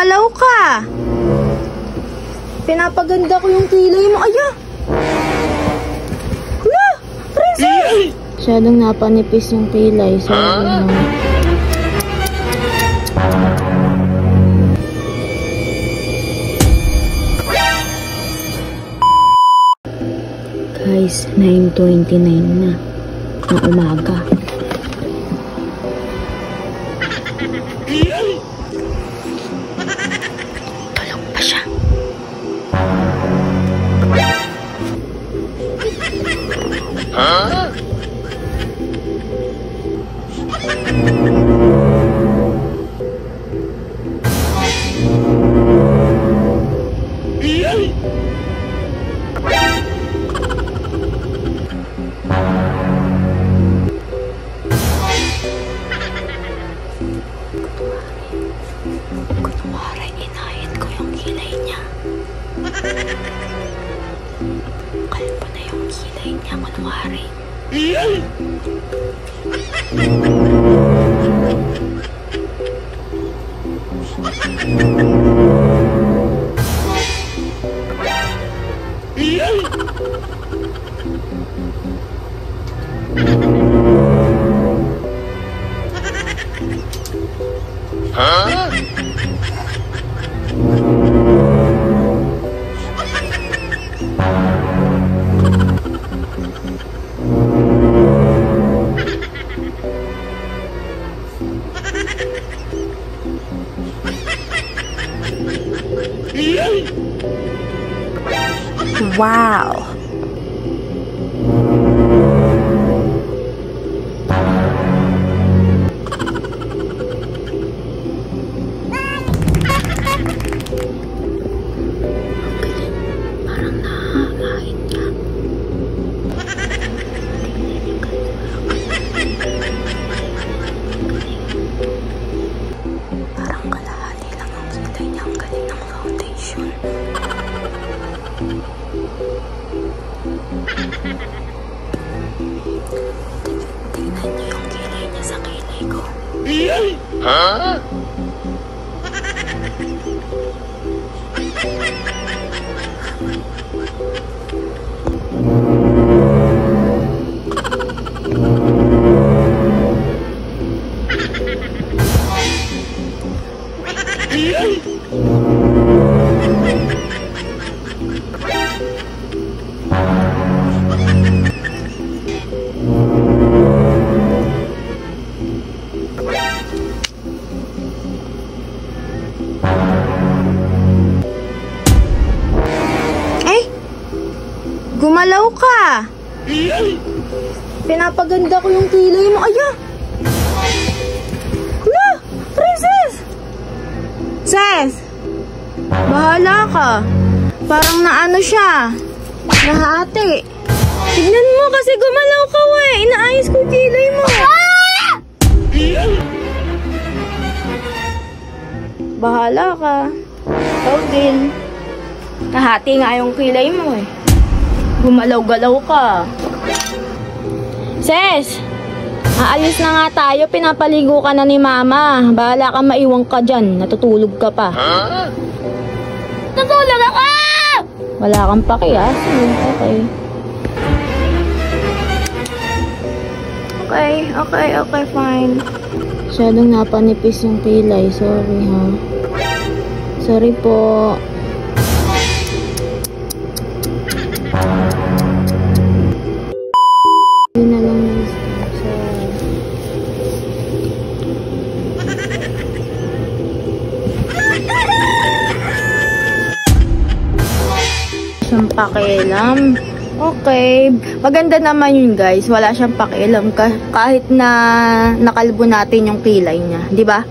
Gumalaw ka. Pinapaganda ko yung kilay mo. Aya! Hala! Princess! Masyadong napanipis yung kilay. Sorry na. Guys, 9:29 na ng umaga. Tulog pa siya. Kunwari, inahit ko yung kilay niya. Kalbo na yung kilay niya, kunwari. Wow! Parang nakakahit niya. Parang kalahati lang ang kilay niya. Ang galing ng foundation. Tingnan niyo yung kilay niya sa kilay ko. Ha? Gumalaw ka. Pinapaganda ko yung kilay mo. Aya! Hala! Princess! Ses! Bahala ka. Parang naano siya. Nahati. Tignan mo kasi gumalaw ka eh. Inaayos ko yung kilay mo. Bahala ka. Ikaw din. Nahati nga yung kilay mo eh. Gumalaw-galaw ka. Ses! Aalis na nga tayo. Pinapaligo ka na ni Mama. Bahala ka, maiwang ka dyan. Natutulog ka pa. Natutulog ako! Wala kang paki, ah. Okay, fine. Masyadong napanipis yung kilay. Sorry, ha. Sorry po. Yun na lang yung siyang pakialam. Okay. Maganda naman yun, guys. Wala siyang pakialam kahit na nakalbo natin yung kilay niya. Di ba?